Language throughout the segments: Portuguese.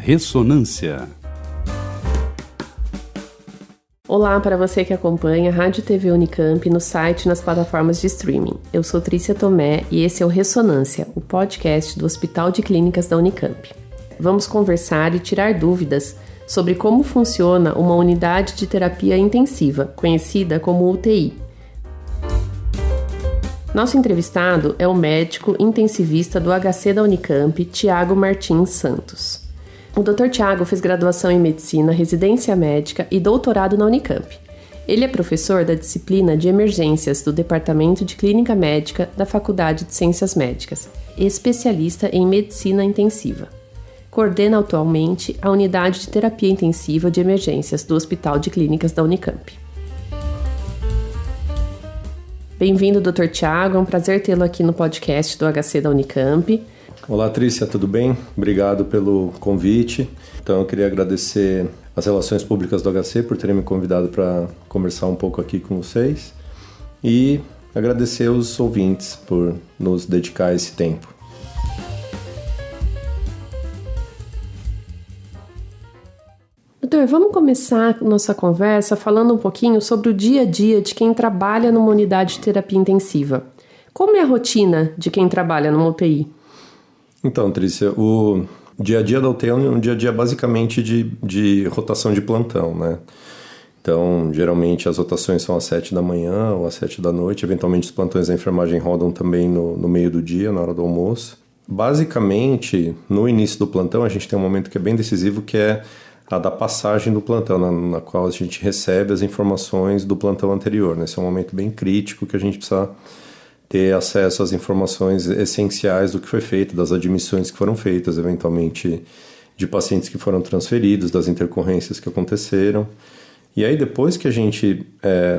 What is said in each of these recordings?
Ressonância. Olá para você que acompanha a Rádio TV Unicamp no site e nas plataformas de streaming. Eu sou Trícia Tomé e esse é o Ressonância, o podcast do Hospital de Clínicas da Unicamp. Vamos conversar e tirar dúvidas sobre como funciona uma unidade de terapia intensiva, conhecida como UTI. Nosso entrevistado é o médico intensivista do HC da Unicamp, Tiago Martins Santos. O Dr. Tiago fez graduação em Medicina, residência médica e doutorado na Unicamp. Ele é professor da disciplina de Emergências do Departamento de Clínica Médica da Faculdade de Ciências Médicas e especialista em Medicina Intensiva. Coordena atualmente a Unidade de Terapia Intensiva de Emergências do Hospital de Clínicas da Unicamp. Bem-vindo, Dr. Tiago. É um prazer tê-lo aqui no podcast do HC da Unicamp. Olá, Trícia, tudo bem? Obrigado pelo convite. Então, eu queria agradecer as Relações Públicas do HC por terem me convidado para conversar um pouco aqui com vocês e agradecer os ouvintes por nos dedicar esse tempo. Doutor, vamos começar nossa conversa falando um pouquinho sobre o dia a dia de quem trabalha numa unidade de terapia intensiva. Como é a rotina de quem trabalha numa UTI? Então, Trícia, o dia a dia da UTI é um dia a dia basicamente de rotação de plantão, né? Então, geralmente as rotações são às 7 da manhã ou às 7 da noite. Eventualmente os plantões da enfermagem rodam também no meio do dia, na hora do almoço. Basicamente, no início do plantão, a gente tem um momento que é bem decisivo, que é a da passagem do plantão, na qual a gente recebe as informações do plantão anterior, né? Esse é um momento bem crítico que a gente precisa ter acesso às informações essenciais do que foi feito, das admissões que foram feitas, eventualmente de pacientes que foram transferidos, das intercorrências que aconteceram. E aí, depois que a gente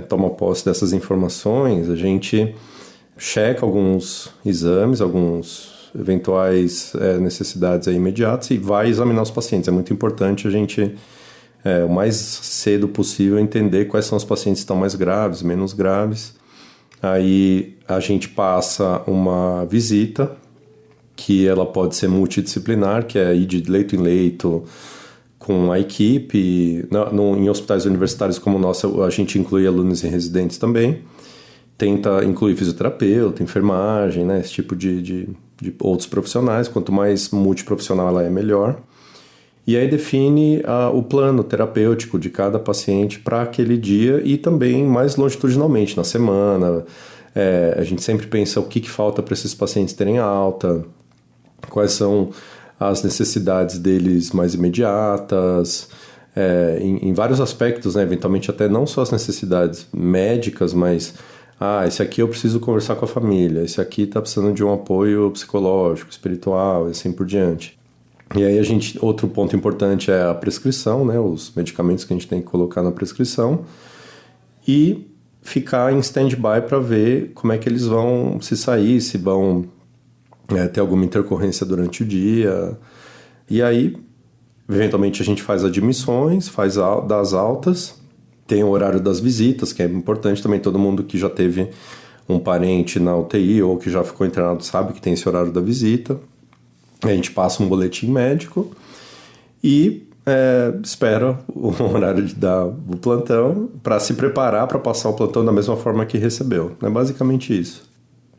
toma posse dessas informações, a gente checa alguns exames, alguns eventuais necessidades imediatas e vai examinar os pacientes. É muito importante a gente, o mais cedo possível, entender quais são os pacientes que estão mais graves, menos graves. Aí a gente passa uma visita, que ela pode ser multidisciplinar, que é ir de leito em leito com a equipe. Em hospitais universitários como o nosso, a gente inclui alunos e residentes também. Tenta incluir fisioterapeuta, enfermagem, né, esse tipo de outros profissionais. Quanto mais multiprofissional ela é, melhor. E aí define o plano terapêutico de cada paciente para aquele dia e também mais longitudinalmente, na semana. A gente sempre pensa o que falta para esses pacientes terem alta, quais são as necessidades deles mais imediatas, em vários aspectos, né? Eventualmente até não só as necessidades médicas, mas esse aqui eu preciso conversar com a família, esse aqui está precisando de um apoio psicológico, espiritual e assim por diante. E aí outro ponto importante é a prescrição, né? Os medicamentos que a gente tem que colocar na prescrição e ficar em stand-by para ver como é que eles vão se sair, se vão ter alguma intercorrência durante o dia. E aí, eventualmente, a gente faz admissões, faz das altas, tem o horário das visitas, que é importante também. Todo mundo que já teve um parente na UTI ou que já ficou internado sabe que tem esse horário da visita. A gente passa um boletim médico e espera o horário do plantão para se preparar para passar o plantão da mesma forma que recebeu. É basicamente isso.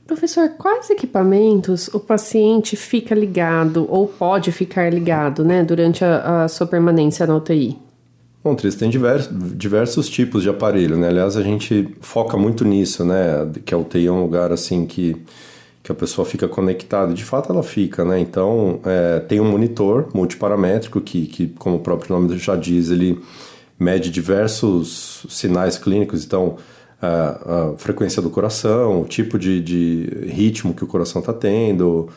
Professor, quais equipamentos o paciente fica ligado ou pode ficar ligado, né, durante a sua permanência na UTI? Bom, Tris, tem diversos tipos de aparelho, né? Aliás, a gente foca muito nisso, né? Que a UTI é um lugar assim que a pessoa fica conectada. De fato, ela fica, né? Então, tem um monitor multiparamétrico que, como o próprio nome já diz, ele mede diversos sinais clínicos. Então, a frequência do coração, o tipo de ritmo que o coração está tendo,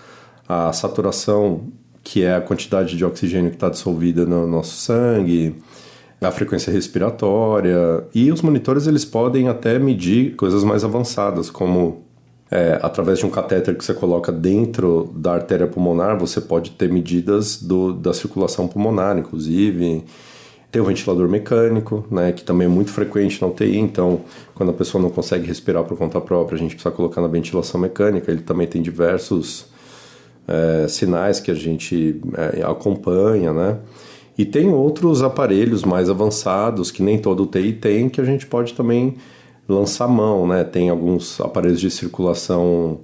a saturação, que é a quantidade de oxigênio que está dissolvida no nosso sangue, a frequência respiratória. E os monitores, eles podem até medir coisas mais avançadas, como através de um catéter que você coloca dentro da artéria pulmonar, você pode ter medidas da circulação pulmonar, inclusive. Tem o ventilador mecânico, né, que também é muito frequente na UTI, então quando a pessoa não consegue respirar por conta própria, a gente precisa colocar na ventilação mecânica. Ele também tem diversos sinais que a gente acompanha, né? E tem outros aparelhos mais avançados que nem todo UTI tem, que a gente pode também lançar mão, né? Tem alguns aparelhos de circulação,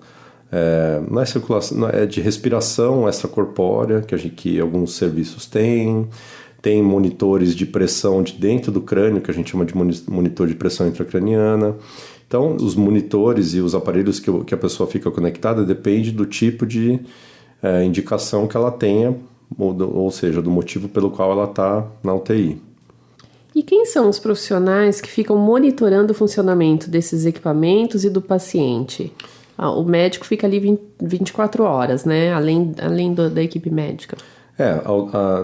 não é circulação, não, é de respiração extracorpórea, que alguns serviços têm. Tem monitores de pressão de dentro do crânio, que a gente chama de monitor de pressão intracraniana. Então, os monitores e os aparelhos que a pessoa fica conectada depende do tipo de indicação que ela tenha, ou seja, do motivo pelo qual ela está na UTI. E quem são os profissionais que ficam monitorando o funcionamento desses equipamentos e do paciente? O médico fica ali 24 horas, né? Além da equipe médica.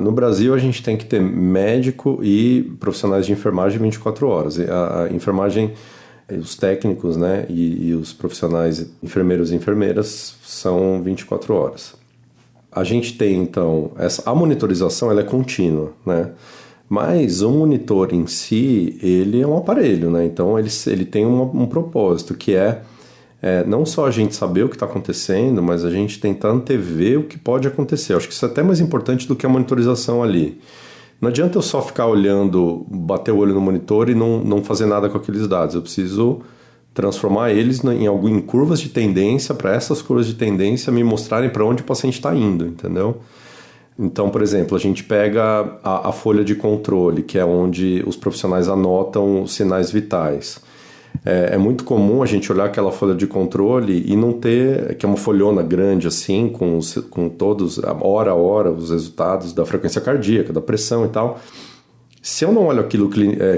No Brasil a gente tem que ter médico e profissionais de enfermagem 24 horas. A enfermagem, os técnicos, né, e os profissionais enfermeiros e enfermeiras são 24 horas. A gente tem, então, a monitorização ela é contínua, né? Mas o monitor em si, ele é um aparelho, né? Então ele tem um propósito, que não só a gente saber o que está acontecendo, mas a gente tentar antever o que pode acontecer. Eu acho que isso é até mais importante do que a monitorização ali. Não adianta eu só ficar olhando, bater o olho no monitor e não fazer nada com aqueles dados. Eu preciso transformar eles em curvas de tendência, para essas curvas de tendência me mostrarem para onde o paciente está indo, entendeu? Então, por exemplo, a gente pega a folha de controle, que é onde os profissionais anotam os sinais vitais. É muito comum a gente olhar aquela folha de controle e não ter, que é uma folhona grande assim, com todos, hora a hora, os resultados da frequência cardíaca, da pressão e tal. Se eu não olho aquilo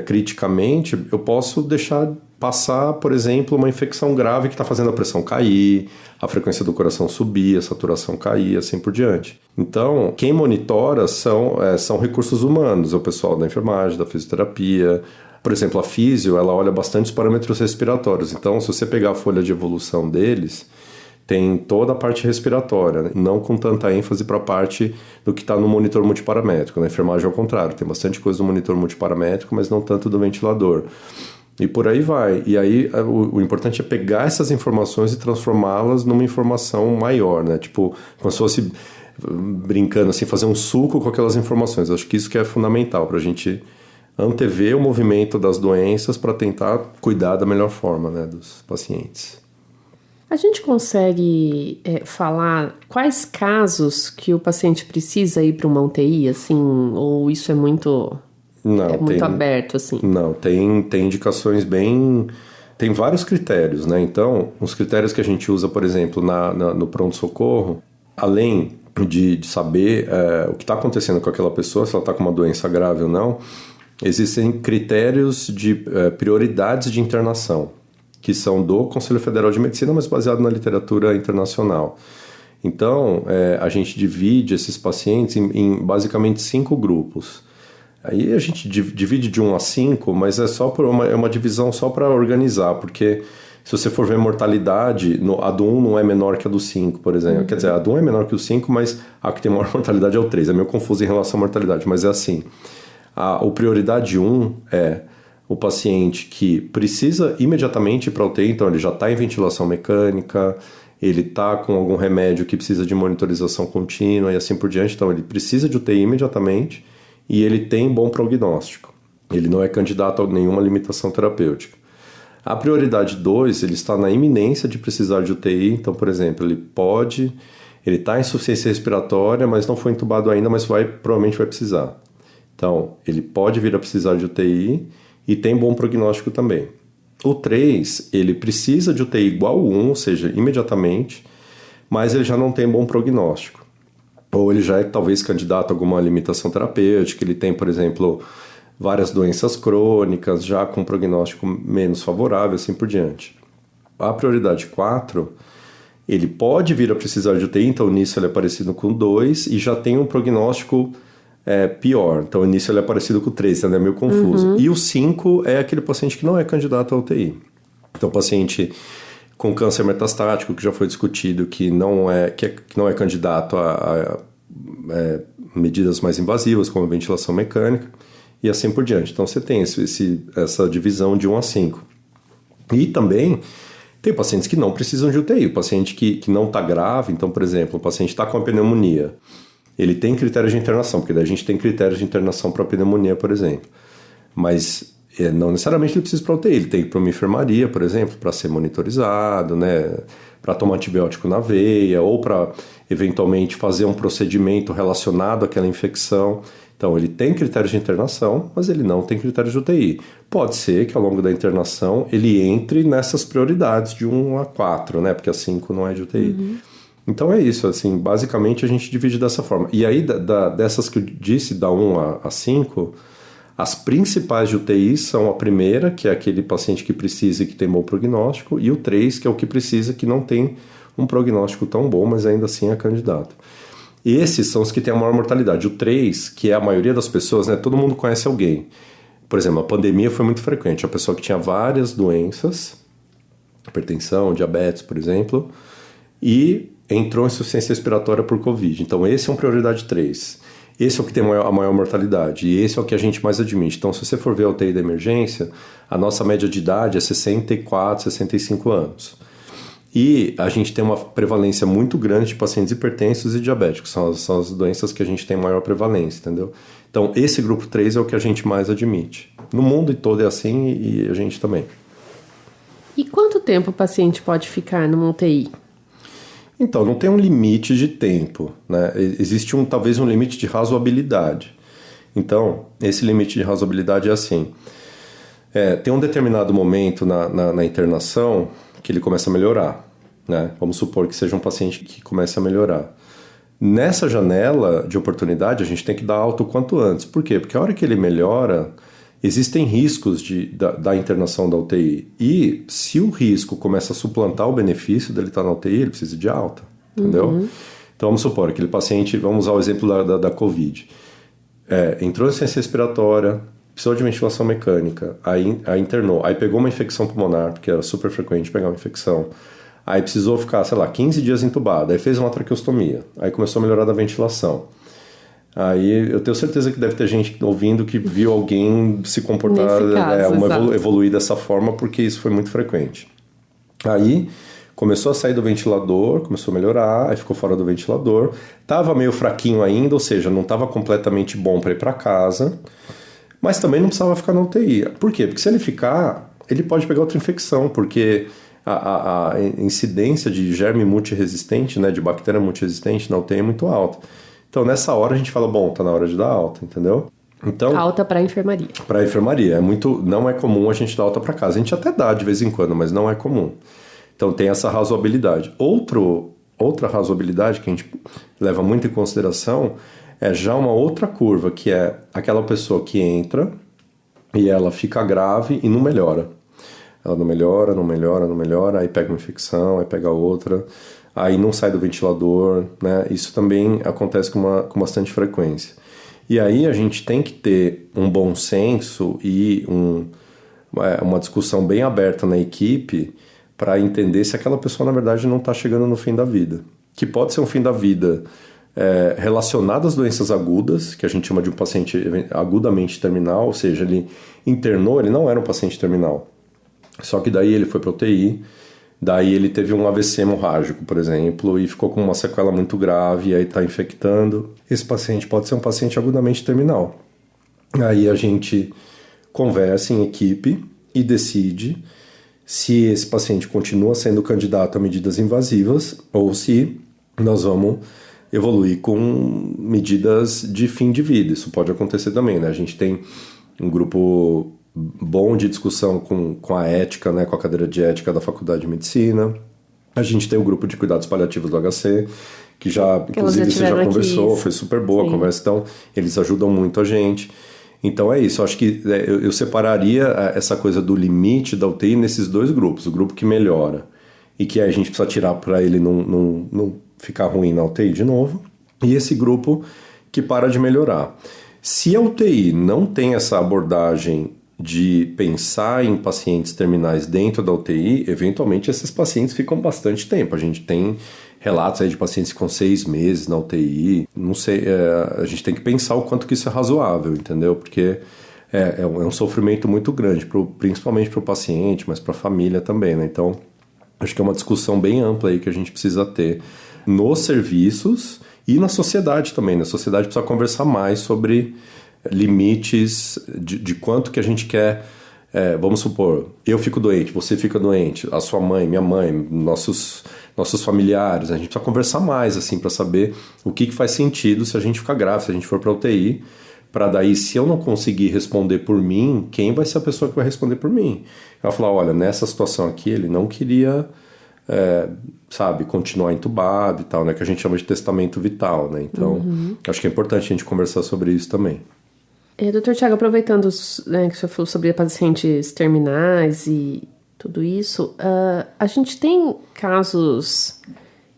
criticamente, eu posso deixar passar, por exemplo, uma infecção grave que está fazendo a pressão cair, a frequência do coração subir, a saturação cair, assim por diante. Então, quem monitora são recursos humanos, é o pessoal da enfermagem, da fisioterapia. Por exemplo, a físio, ela olha bastante os parâmetros respiratórios. Então, se você pegar a folha de evolução deles, tem toda a parte respiratória, né? Não com tanta ênfase para a parte do que está no monitor multiparamétrico. Na enfermagem, ao contrário, tem bastante coisa no monitor multiparamétrico, mas não tanto do ventilador. E por aí vai. E aí, o importante é pegar essas informações e transformá-las numa informação maior, né? Tipo, como se fosse, brincando assim, fazer um suco com aquelas informações. Acho que isso que é fundamental para a gente antever o movimento das doenças para tentar cuidar da melhor forma, né, dos pacientes. A gente consegue falar quais casos que o paciente precisa ir para uma UTI, assim, ou isso é muito, muito aberto, assim? Não, tem indicações bem... Tem vários critérios, né? Então, os critérios que a gente usa, por exemplo, no pronto-socorro, além de saber o que está acontecendo com aquela pessoa, se ela está com uma doença grave ou não, existem critérios de prioridades de internação, que são do Conselho Federal de Medicina, mas baseado na literatura internacional. Então, a gente divide esses pacientes em basicamente 5 grupos. Aí a gente divide de 1 a 5, mas é uma divisão só para organizar, porque se você for ver mortalidade, a do 1 não é menor que a do 5, por exemplo. Quer dizer, a do 1 é menor que o 5, mas a que tem maior mortalidade é o 3. É meio confuso em relação à mortalidade, mas é assim. O prioridade 1 é o paciente que precisa imediatamente ir para a UTI, então ele já está em ventilação mecânica, ele está com algum remédio que precisa de monitorização contínua e assim por diante, então ele precisa de UTI imediatamente e ele tem bom prognóstico. Ele não é candidato a nenhuma limitação terapêutica. A prioridade 2, ele está na iminência de precisar de UTI, então, por exemplo, ele está em insuficiência respiratória, mas não foi entubado ainda, mas provavelmente vai precisar. Então, ele pode vir a precisar de UTI e tem bom prognóstico também. O 3, ele precisa de UTI igual ao 1, ou seja, imediatamente, mas ele já não tem bom prognóstico. Ou ele já é talvez candidato a alguma limitação terapêutica, ele tem, por exemplo, várias doenças crônicas, já com prognóstico menos favorável, assim por diante. A prioridade 4, ele pode vir a precisar de UTI, então nisso ele é parecido com o 2 e já tem um prognóstico pior. Então, o início ele é parecido com o 3, né? É meio confuso. Uhum. E o 5 é aquele paciente que não é candidato à UTI. Então, paciente com câncer metastático, que já foi discutido, que não é candidato a medidas mais invasivas, como a ventilação mecânica, e assim por diante. Então, você tem essa divisão de 1 a 5. E também Tem pacientes que não precisam de UTI, o paciente que não está grave, então, por exemplo, o paciente está com a pneumonia, ele tem critérios de internação, porque daí a gente tem critérios de internação para pneumonia, por exemplo, mas não necessariamente ele precisa para UTI, ele tem que ir para uma enfermaria, por exemplo, para ser monitorizado, né, para tomar antibiótico na veia, ou para, eventualmente, fazer um procedimento relacionado àquela infecção. Então, ele tem critérios de internação, mas ele não tem critérios de UTI. Pode ser que, ao longo da internação, ele entre nessas prioridades de 1 a 4, né? Porque a 5 não é de UTI. Então, é isso. Assim, basicamente, a gente divide dessa forma. E aí, dessas que eu disse, da 1 a 5, as principais de UTI são a primeira, que é aquele paciente que precisa e que tem bom prognóstico, e o 3, que é o que precisa, que não tem um prognóstico tão bom, mas ainda assim é candidato. Esses são os que têm a maior mortalidade. O 3, que é a maioria das pessoas, né? Todo mundo conhece alguém. Por exemplo, a pandemia foi muito frequente. A pessoa que tinha várias doenças, hipertensão, diabetes, por exemplo, e entrou em insuficiência respiratória por Covid. Então, esse é um prioridade 3. Esse é o que tem a maior mortalidade. E esse é o que a gente mais admite. Então, se você for ver a UTI da emergência, a nossa média de idade é 64, 65 anos. E a gente tem uma prevalência muito grande de pacientes hipertensos e diabéticos. São as doenças que a gente tem maior prevalência, entendeu? Então, esse grupo 3 é o que a gente mais admite. No mundo todo é assim e a gente também. E quanto tempo o paciente pode ficar numa UTI? Então, não tem um limite de tempo, né? Existe talvez um limite de razoabilidade. Então, esse limite de razoabilidade é assim. Tem um determinado momento na internação que ele começa a melhorar, né? Vamos supor que seja um paciente que comece a melhorar. Nessa janela de oportunidade, a gente tem que dar alta o quanto antes. Por quê? Porque a hora que ele melhora, existem riscos da internação da UTI. E se o risco começa a suplantar o benefício dele estar na UTI, ele precisa de alta, entendeu? Então, vamos supor, aquele paciente, vamos usar o exemplo da Covid. Entrou em insuficiência respiratória, precisou de ventilação mecânica, aí internou, aí pegou uma infecção pulmonar, porque era super frequente pegar uma infecção, aí precisou ficar, 15 dias entubado, aí fez uma traqueostomia, aí começou a melhorar da ventilação. Aí eu tenho certeza que deve ter gente ouvindo que viu alguém se comportar, evoluir dessa forma, porque isso foi muito frequente. Aí começou a sair do ventilador, começou a melhorar, aí ficou fora do ventilador, estava meio fraquinho ainda, ou seja, não estava completamente bom para ir para casa, mas também não precisava ficar na UTI. Por quê? Porque se ele ficar, ele pode pegar outra infecção, porque a incidência de germe multiresistente, né, de bactéria multiresistente na UTI é muito alta. Então, nessa hora, a gente fala, bom, tá na hora de dar alta, entendeu? Então, alta para enfermaria. Para enfermaria. Não é comum a gente dar alta para casa. A gente até dá de vez em quando, mas não é comum. Então, tem essa razoabilidade. Outra razoabilidade que a gente leva muito em consideração é já uma outra curva, que é aquela pessoa que entra e ela fica grave e não melhora. Ela não melhora, aí pega uma infecção, aí pega outra, aí não sai do ventilador, né? Isso também acontece com bastante frequência. E aí a gente tem que ter um bom senso e uma discussão bem aberta na equipe para entender se aquela pessoa, na verdade, não está chegando no fim da vida. Que pode ser um fim da vida relacionado às doenças agudas, que a gente chama de um paciente agudamente terminal, ou seja, ele internou, ele não era um paciente terminal. Só que daí ele foi para UTI, daí ele teve um AVC hemorrágico, por exemplo, e ficou com uma sequela muito grave, e aí está infectando. Esse paciente pode ser um paciente agudamente terminal. Aí a gente conversa em equipe e decide se esse paciente continua sendo candidato a medidas invasivas ou se nós vamos evoluir com medidas de fim de vida. Isso pode acontecer também, né? A gente tem um grupo bom de discussão com a ética, né? Com a cadeira de ética da Faculdade de Medicina. A gente tem o grupo de cuidados paliativos do HC, que inclusive você já conversou, aqui. Foi super boa Sim. a conversa, então eles ajudam muito a gente. Então é isso, eu acho que eu separaria essa coisa do limite da UTI nesses dois grupos. O grupo que melhora e que a gente precisa tirar para ele não ficar ruim na UTI de novo, e esse grupo que para de melhorar. Se a UTI não tem essa abordagem de pensar em pacientes terminais dentro da UTI, eventualmente esses pacientes ficam bastante tempo. A gente tem relatos aí de pacientes com 6 meses na UTI. Não sei, a gente tem que pensar o quanto que isso é razoável, entendeu? Porque é um sofrimento muito grande, principalmente para o paciente, mas para a família também, né? Então, Acho que é uma discussão bem ampla aí que a gente precisa ter nos serviços e na sociedade também. Na sociedade precisa conversar mais sobre limites de quanto que a gente quer. Vamos supor, eu fico doente, você fica doente, a sua mãe, minha mãe, nossos familiares. A gente precisa conversar mais assim para saber o que faz sentido se a gente ficar grave, se a gente for para UTI. Para daí, se eu não conseguir responder por mim, quem vai ser a pessoa que vai responder por mim? Ela falar, olha, nessa situação aqui ele não queria, continuar entubado e tal, né? Que a gente chama de testamento vital, né? Então, acho que é importante a gente conversar sobre isso também. Dr. Tiago, aproveitando que você falou sobre pacientes terminais e tudo isso, a gente tem casos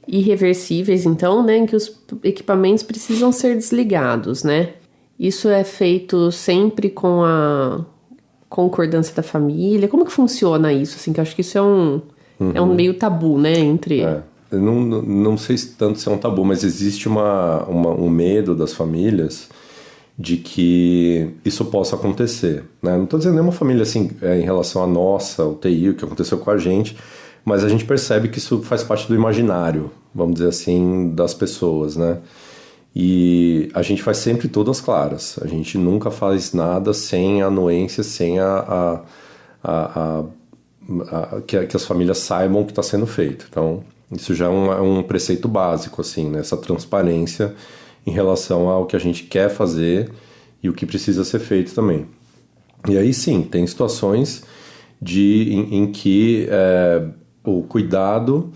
irreversíveis, então, né? Em que os equipamentos precisam ser desligados, né? Isso é feito sempre com a concordância da família? Como que funciona isso? Assim, que eu acho que isso é um meio tabu, né? Eu não sei tanto se é um tabu, mas existe um medo das famílias de que isso possa acontecer, né? Não estou dizendo nenhuma família assim em relação à nossa UTI, o que aconteceu com a gente, mas a gente percebe que isso faz parte do imaginário, vamos dizer assim, das pessoas, né? E a gente faz sempre todas claras. A gente nunca faz nada sem a anuência, sem que as famílias saibam o que está sendo feito. Então, isso já é um preceito básico, assim, né? Essa transparência em relação ao que a gente quer fazer e o que precisa ser feito também. E aí, sim, tem situações em que o cuidado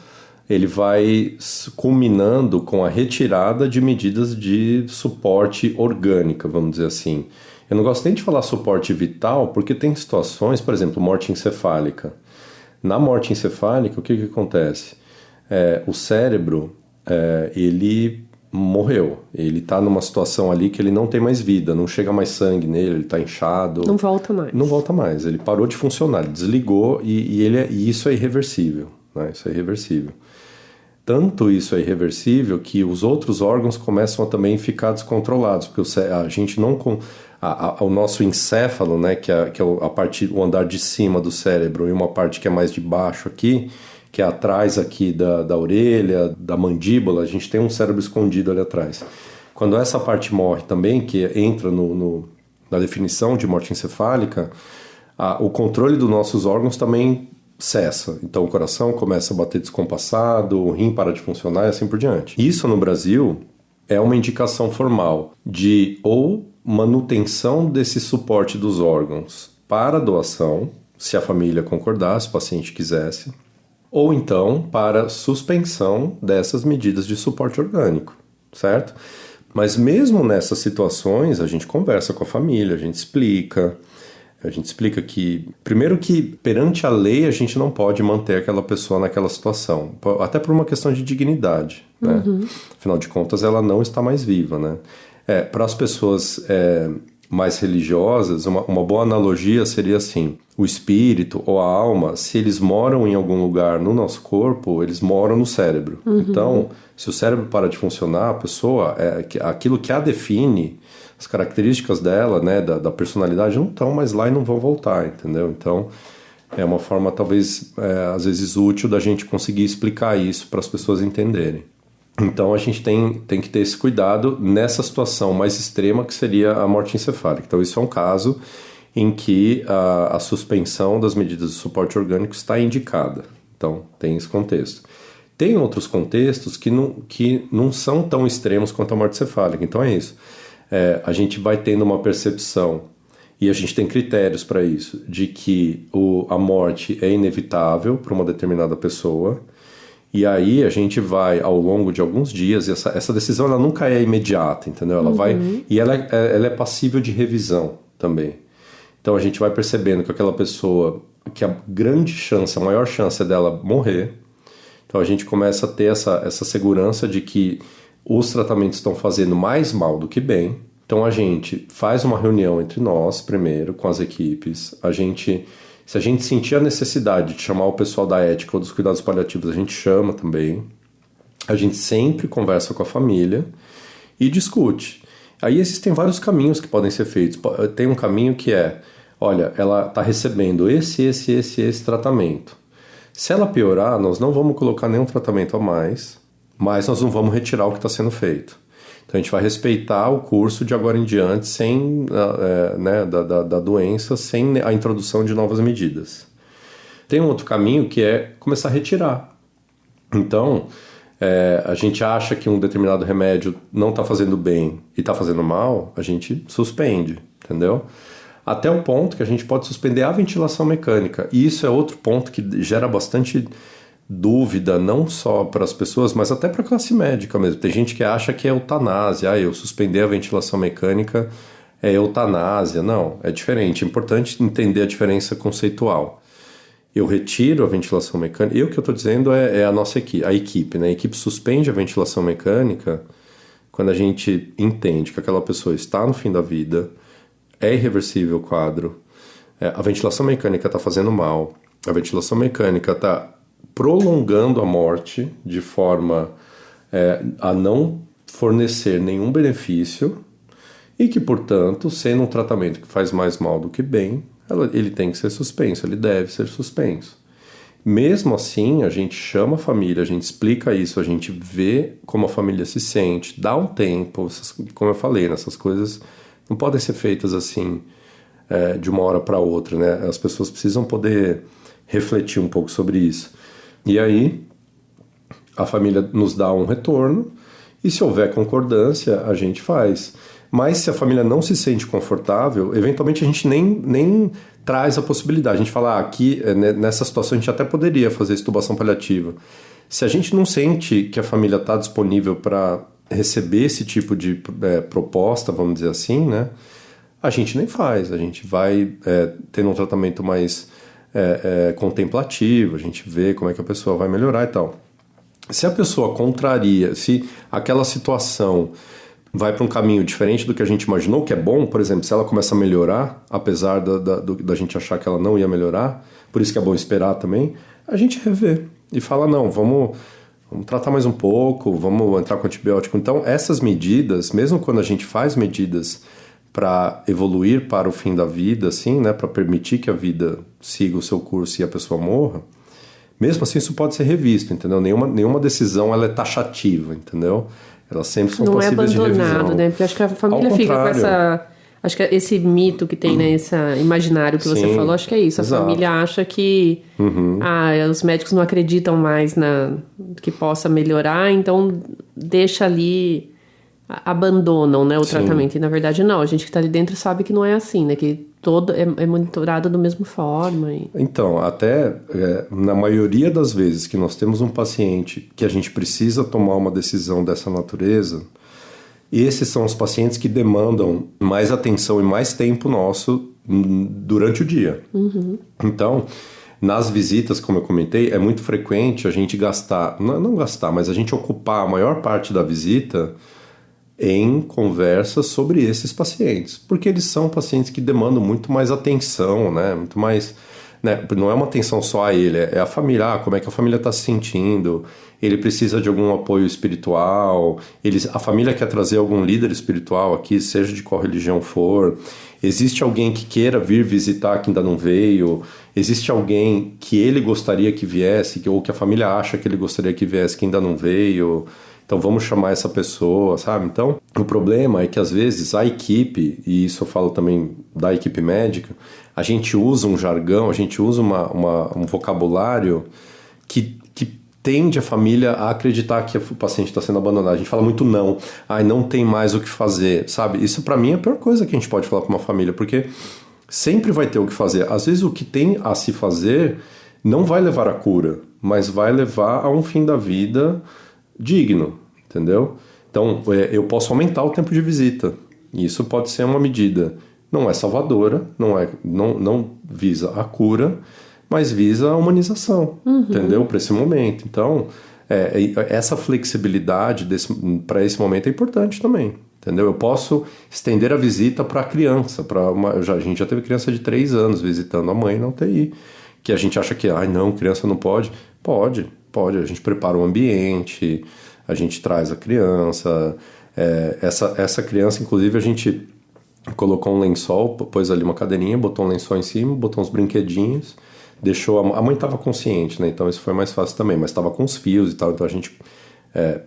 ele vai culminando com a retirada de medidas de suporte orgânica, vamos dizer assim. Eu não gosto nem de falar suporte vital, porque tem situações, por exemplo, morte encefálica. Na morte encefálica, o que acontece? O cérebro, ele morreu. Ele está numa situação ali que ele não tem mais vida, não chega mais sangue nele, ele está inchado. Não volta mais. Não volta mais, ele parou de funcionar, ele desligou e isso é irreversível, né? Isso é irreversível. Tanto isso é irreversível que os outros órgãos começam a também ficar descontrolados, porque a gente não... o nosso encéfalo, né, que é o andar de cima do cérebro, e uma parte que é mais de baixo aqui, que é atrás aqui da orelha, da mandíbula, a gente tem um cérebro escondido ali atrás. Quando essa parte morre também, que entra na definição de morte encefálica, o controle dos nossos órgãos também cessa. Então o coração começa a bater descompassado, o rim para de funcionar e assim por diante. Isso no Brasil é uma indicação formal de ou manutenção desse suporte dos órgãos para doação, se a família concordasse, se o paciente quisesse, ou então para suspensão dessas medidas de suporte orgânico, certo? Mas mesmo nessas situações, a gente conversa com a família, a gente explica que, primeiro que perante a lei a gente não pode manter aquela pessoa naquela situação, até por uma questão de dignidade, né? Afinal de contas ela não está mais viva, né? Para as pessoas mais religiosas, uma boa analogia seria assim: o espírito ou a alma, se eles moram em algum lugar no nosso corpo, eles moram no cérebro. Então, se o cérebro para de funcionar, a pessoa, aquilo que a define, as características dela, né, da personalidade, não estão mais lá e não vão voltar, entendeu? Então, é uma forma talvez, às vezes, útil da gente conseguir explicar isso para as pessoas entenderem. Então, a gente tem que ter esse cuidado nessa situação mais extrema que seria a morte encefálica. Então, isso é um caso em que a suspensão das medidas de suporte orgânico está indicada. Então, tem esse contexto. Tem outros contextos que não são tão extremos quanto a morte encefálica. Então, é isso. A gente vai tendo uma percepção, e a gente tem critérios para isso, de que a morte é inevitável para uma determinada pessoa, e aí a gente vai, ao longo de alguns dias, e essa decisão ela nunca é imediata, entendeu? Ela vai, e ela é passível de revisão também. Então a gente vai percebendo que aquela pessoa, que a maior chance é dela morrer. Então a gente começa a ter essa segurança de que os tratamentos estão fazendo mais mal do que bem. Então a gente faz uma reunião entre nós primeiro, com as equipes. Se a gente sentir a necessidade de chamar o pessoal da ética ou dos cuidados paliativos, a gente chama também. A gente sempre conversa com a família e discute. Aí existem vários caminhos que podem ser feitos. Tem um caminho que olha, ela está recebendo esse tratamento. Se ela piorar, nós não vamos colocar nenhum tratamento a mais, mas nós não vamos retirar o que está sendo feito. Então a gente vai respeitar o curso de agora em diante sem, da doença, sem a introdução de novas medidas. Tem um outro caminho que é começar a retirar. Então, a gente acha que um determinado remédio não está fazendo bem e está fazendo mal, a gente suspende, entendeu? Até o ponto que a gente pode suspender a ventilação mecânica. E isso é outro ponto que gera bastante dúvida, não só para as pessoas, mas até para a classe médica mesmo. Tem gente que acha que é eutanásia. Eu suspender a ventilação mecânica é eutanásia. Não, é diferente. É importante entender a diferença conceitual. Eu retiro a ventilação mecânica. E o que eu estou dizendo é a nossa equipe, a equipe, né? A equipe suspende a ventilação mecânica quando a gente entende que aquela pessoa está no fim da vida, é irreversível o quadro, a ventilação mecânica está fazendo mal, a ventilação mecânica está prolongando a morte de forma a não fornecer nenhum benefício e que, portanto, sendo um tratamento que faz mais mal do que bem, ele tem que ser suspenso, ele deve ser suspenso. Mesmo assim, a gente chama a família, a gente explica isso, a gente vê como a família se sente, dá um tempo, como eu falei, essas coisas não podem ser feitas assim de uma hora para outra, né? As pessoas precisam poder refletir um pouco sobre isso. E aí, a família nos dá um retorno e se houver concordância, a gente faz. Mas se a família não se sente confortável, eventualmente a gente nem traz a possibilidade. A gente fala, aqui, nessa situação, a gente até poderia fazer extubação paliativa. Se a gente não sente que a família está disponível para receber esse tipo de proposta, vamos dizer assim, né? A gente nem faz. A gente vai tendo um tratamento mais contemplativo, a gente vê como é que a pessoa vai melhorar e tal. Se a pessoa contraria, se aquela situação vai para um caminho diferente do que a gente imaginou, que é bom, por exemplo, se ela começa a melhorar, apesar da gente achar que ela não ia melhorar, por isso que é bom esperar também, a gente revê e fala, não, vamos tratar mais um pouco, vamos entrar com antibiótico. Então, essas medidas, mesmo quando a gente faz medidas para evoluir para o fim da vida, assim, né, para permitir que a vida siga o seu curso e a pessoa morra, mesmo assim isso pode ser revisto, entendeu? Nenhuma decisão ela é taxativa, entendeu? Elas sempre são passíveis de revisão. Não é abandonado, né? Porque acho que a família fica com essa... Acho que esse mito que tem, né? Esse imaginário que você falou, acho que é isso. A família acha que os médicos não acreditam mais que possa melhorar, então deixa ali, abandonam, né, o tratamento. E na verdade não, a gente que está ali dentro sabe que não é assim, né? Que todo é monitorado da mesma forma. Então, até na maioria das vezes que nós temos um paciente que a gente precisa tomar uma decisão dessa natureza, esses são os pacientes que demandam mais atenção e mais tempo nosso durante o dia. Então, nas visitas, como eu comentei, é muito frequente a gente gastar, não gastar, mas a gente ocupar a maior parte da visita em conversas sobre esses pacientes, porque eles são pacientes que demandam muito mais atenção, né? Muito mais, né? Não é uma atenção só a ele, é a família, como é que a família está se sentindo, ele precisa de algum apoio espiritual, a família quer trazer algum líder espiritual aqui, seja de qual religião for, existe alguém que queira vir visitar que ainda não veio, existe alguém que ele gostaria que viesse, ou que a família acha que ele gostaria que viesse que ainda não veio. Então vamos chamar essa pessoa, sabe? Então o problema é que às vezes a equipe, e isso eu falo também da equipe médica, a gente usa um jargão, a gente usa um vocabulário que tende a família a acreditar que o paciente está sendo abandonado. A gente fala muito não, não tem mais o que fazer, sabe? Isso para mim é a pior coisa que a gente pode falar para uma família, porque sempre vai ter o que fazer. Às vezes o que tem a se fazer não vai levar à cura, mas vai levar a um fim da vida digno, entendeu? Então, eu posso aumentar o tempo de visita. Isso pode ser uma medida. Não é salvadora, não visa a cura, mas visa a humanização, entendeu? Para esse momento. Então, essa flexibilidade para esse momento é importante também, entendeu? Eu posso estender a visita para a criança. A gente já teve criança de 3 anos visitando a mãe na UTI, que a gente acha que, não, criança não pode. Pode. A gente prepara o ambiente, a gente traz a criança. Essa criança, inclusive, a gente colocou um lençol, pôs ali uma cadeirinha, botou um lençol em cima, botou uns brinquedinhos, deixou... A mãe estava consciente, né? Então isso foi mais fácil também, mas estava com os fios e tal, então a gente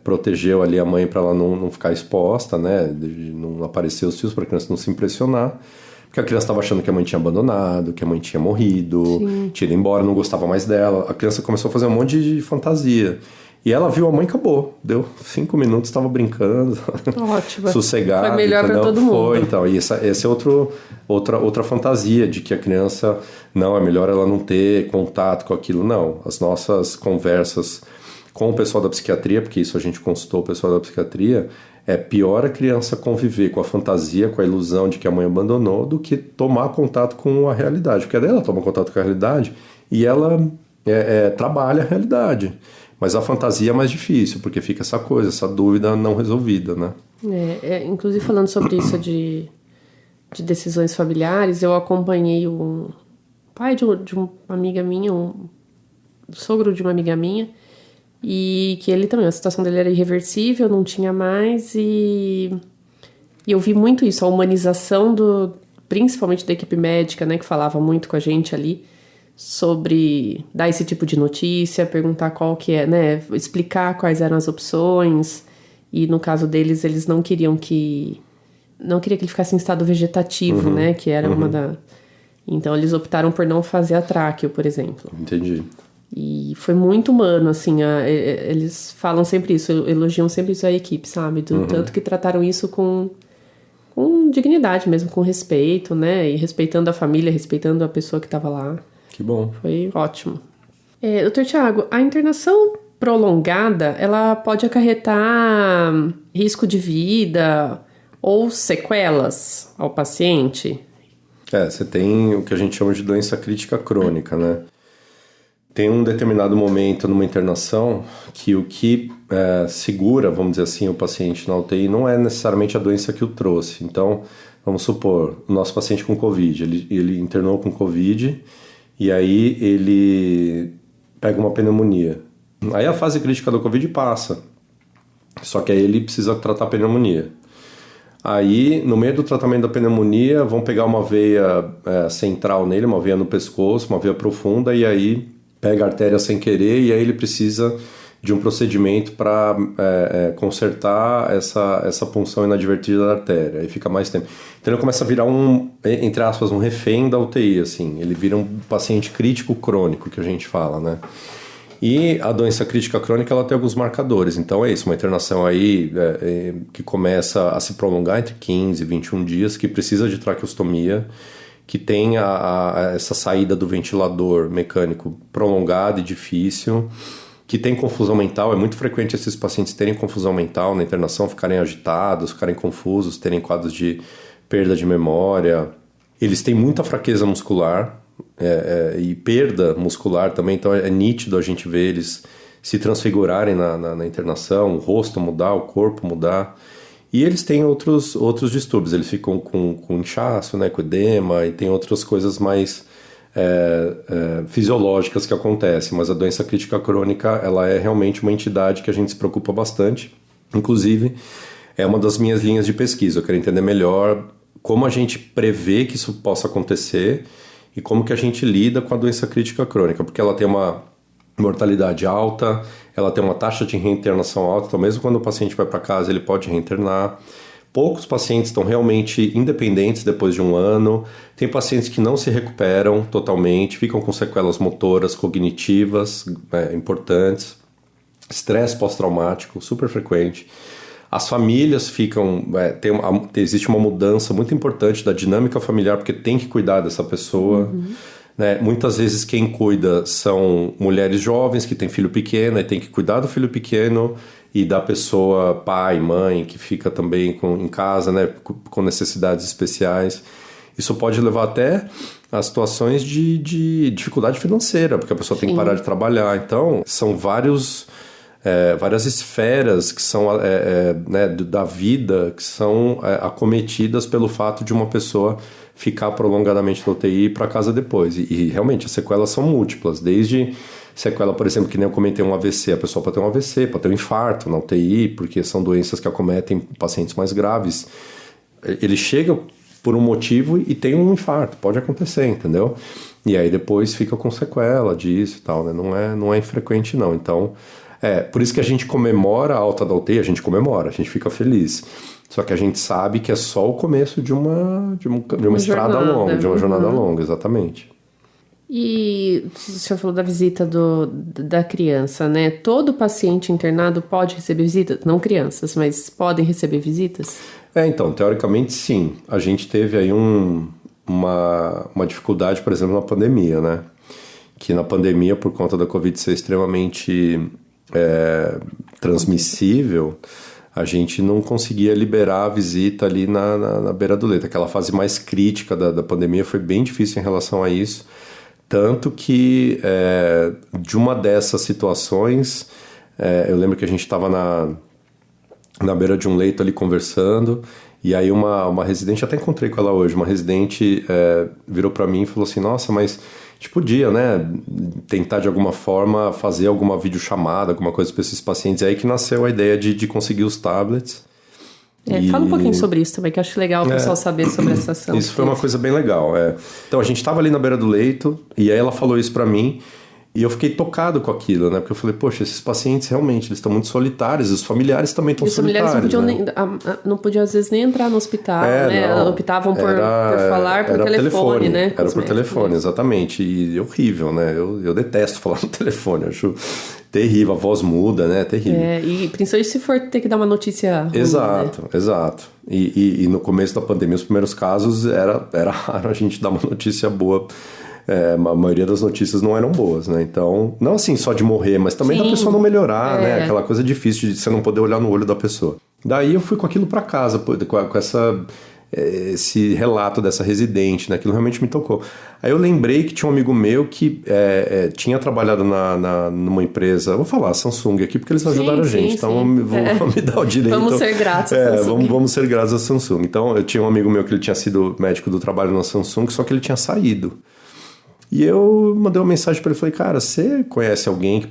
protegeu ali a mãe para ela não ficar exposta, né? De não aparecer os fios para a criança não se impressionar. Porque a criança estava achando que a mãe tinha abandonado, que a mãe tinha morrido, tinha ido embora, não gostava mais dela. A criança começou a fazer um monte de fantasia. E ela viu a mãe e acabou. Deu 5 minutos, estava brincando. Ótimo. Sossegada. Foi melhor para todo mundo. Foi, então. E essa é outra fantasia de que a criança... Não, é melhor ela não ter contato com aquilo. Não. As nossas conversas com o pessoal da psiquiatria, porque isso a gente consultou o pessoal da psiquiatria, é pior a criança conviver com a fantasia, com a ilusão de que a mãe abandonou, do que tomar contato com a realidade. Porque daí ela toma contato com a realidade e ela trabalha a realidade. Mas a fantasia é mais difícil, porque fica essa coisa, essa dúvida não resolvida, né? Inclusive falando sobre isso de decisões familiares, eu acompanhei o pai de uma amiga minha, o sogro de uma amiga minha, e que ele também, a situação dele era irreversível, não tinha mais, e eu vi muito isso, a humanização principalmente da equipe médica, né, que falava muito com a gente ali, sobre dar esse tipo de notícia, perguntar qual que é, né, explicar quais eram as opções, e no caso deles, eles não queria que ele ficasse em estado vegetativo, né, que era uma da... Então eles optaram por não fazer a tráqueo, por exemplo. Entendi. E foi muito humano, assim, eles falam sempre isso, elogiam sempre isso à equipe, sabe, do tanto que trataram isso com dignidade mesmo, com respeito, né, e respeitando a família, respeitando a pessoa que estava lá. Que bom. Foi ótimo. Dr. Tiago, a internação prolongada, ela pode acarretar risco de vida ou sequelas ao paciente? Você tem o que a gente chama de doença crítica crônica, né? Tem um determinado momento numa internação que o que segura, vamos dizer assim, o paciente na UTI não é necessariamente a doença que o trouxe. Então, vamos supor, o nosso paciente com Covid, ele internou com Covid e aí ele pega uma pneumonia. Aí a fase crítica do Covid passa, só que aí ele precisa tratar a pneumonia. Aí, no meio do tratamento da pneumonia, vão pegar uma veia central nele, uma veia no pescoço, uma veia profunda, e aí pega a artéria sem querer, e aí ele precisa de um procedimento para consertar essa punção inadvertida da artéria. Aí fica mais tempo. Então ele começa a virar entre aspas, um refém da UTI, assim. Ele vira um paciente crítico crônico, que a gente fala, né? E a doença crítica crônica, ela tem alguns marcadores. Então é isso, uma internação aí que começa a se prolongar entre 15 e 21 dias, que precisa de traqueostomia, que tem essa saída do ventilador mecânico prolongada e difícil, que tem confusão mental. É muito frequente esses pacientes terem confusão mental na internação, ficarem agitados, ficarem confusos, terem quadros de perda de memória. Eles têm muita fraqueza muscular, e perda muscular também, então é nítido a gente ver eles se transfigurarem na internação, o rosto mudar, o corpo mudar, e eles têm outros distúrbios, eles ficam com inchaço, né, com edema, e tem outras coisas mais fisiológicas que acontecem, mas a doença crítica crônica, ela é realmente uma entidade que a gente se preocupa bastante, inclusive é uma das minhas linhas de pesquisa. Eu quero entender melhor como a gente prevê que isso possa acontecer e como que a gente lida com a doença crítica crônica, porque ela tem uma mortalidade alta, ela tem uma taxa de reinternação alta, então mesmo quando o paciente vai para casa, ele pode reinternar. Poucos pacientes estão realmente independentes depois de 1 ano, tem pacientes que não se recuperam totalmente, ficam com sequelas motoras, cognitivas, importantes, estresse pós-traumático, super frequente. As famílias ficam... existe uma mudança muito importante da dinâmica familiar, porque tem que cuidar dessa pessoa. Né? Muitas vezes quem cuida são mulheres jovens que têm filho pequeno e tem que cuidar do filho pequeno e da pessoa, pai, mãe, que fica também em casa, né? Com necessidades especiais. Isso pode levar até a situações de dificuldade financeira, porque a pessoa tem que parar de trabalhar. Então, são várias esferas que são da vida que são acometidas pelo fato de uma pessoa ficar prolongadamente na UTI e ir para casa depois. E realmente as sequelas são múltiplas, desde sequela, por exemplo, que nem eu comentei, um AVC, a pessoa pode ter um AVC, pode ter um infarto na UTI, porque são doenças que acometem pacientes mais graves. Ele chega por um motivo e tem um infarto, pode acontecer, entendeu? E aí depois fica com sequela disso e tal, né? Não é infrequente, não. Então, por isso que a gente comemora a alta da UTI, a gente fica feliz. Só que a gente sabe que é só o começo de uma estrada longa, de uma jornada longa, exatamente. E o senhor falou da visita da criança, né? Todo paciente internado pode receber visitas? Não crianças, mas podem receber visitas? Então, teoricamente sim. A gente teve aí uma dificuldade, por exemplo, na pandemia, né? Que na pandemia, por conta da Covid ser extremamente transmissível, a gente não conseguia liberar a visita ali na beira do leito. Aquela fase mais crítica da pandemia foi bem difícil em relação a isso. Tanto que de uma dessas situações, eu lembro que a gente estava na beira de um leito ali conversando, e aí uma residente, até encontrei com ela hoje, uma residente virou para mim e falou assim, nossa, mas a gente podia, né, tentar de alguma forma fazer alguma videochamada, alguma coisa para esses pacientes. É aí que nasceu a ideia de conseguir os tablets. Fala um pouquinho sobre isso também, que eu acho legal o pessoal saber sobre essa ação. Isso foi uma coisa bem legal. Então a gente estava ali na beira do leito, e aí ela falou isso para mim, e eu fiquei tocado com aquilo, né? Porque eu falei, poxa, esses pacientes realmente eles estão muito solitários, os familiares também estão solitários. Os familiares não podiam às vezes nem entrar no hospital, né? Não, optavam por falar por telefone, né? Era por telefone, exatamente. E horrível, né? Eu detesto falar no telefone, acho terrível, a voz muda, né? Terrível. E principalmente se for ter que dar uma notícia ruim, exato, né? Exato. E no começo da pandemia, os primeiros casos, era raro a gente dar uma notícia boa. A maioria das notícias não eram boas, né? Então, não assim só de morrer, mas também da pessoa não melhorar, né? Aquela coisa difícil de você não poder olhar no olho da pessoa. Daí eu fui com aquilo para casa, com esse relato dessa residente, né? Aquilo realmente me tocou. Aí eu lembrei que tinha um amigo meu que tinha trabalhado numa empresa, vou falar Samsung aqui, porque eles ajudaram a gente, então vou me dar o direito. Vamos ser gratos à Samsung. Vamos ser gratos à Samsung. Então eu tinha um amigo meu que ele tinha sido médico do trabalho na Samsung, só que ele tinha saído. E eu mandei uma mensagem para ele, falei, cara, você conhece alguém?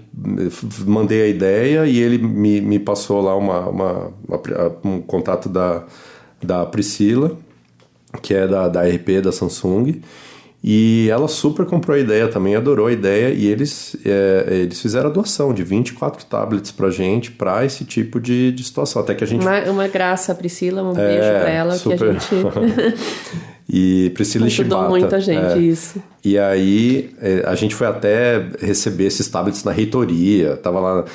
Mandei a ideia e ele me passou lá um contato da Priscila, que é da RP da Samsung, e ela super comprou a ideia também, adorou a ideia, e eles fizeram a doação de 24 tablets pra gente, pra esse tipo de situação, até que a gente... Uma graça, Priscila, um beijo pra ela, super. Que a gente... E Priscila Shibata. Ajudou muita gente, isso. E aí a gente foi até receber esses tablets na reitoria, tava lá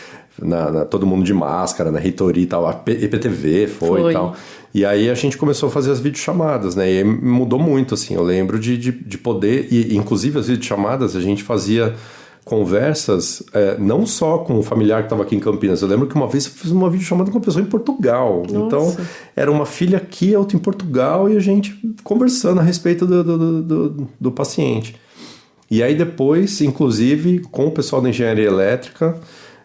todo mundo de máscara na reitoria e tal, a EPTV foi e tal. E aí a gente começou a fazer as videochamadas, né? E aí mudou muito, assim, eu lembro de poder, e inclusive as videochamadas a gente fazia conversas, não só com o familiar que estava aqui em Campinas. Eu lembro que uma vez eu fiz uma videochamada com uma pessoa em Portugal. Nossa. Então, era uma filha aqui, outra em Portugal, e a gente conversando a respeito do paciente. E aí depois, inclusive, com o pessoal da engenharia elétrica,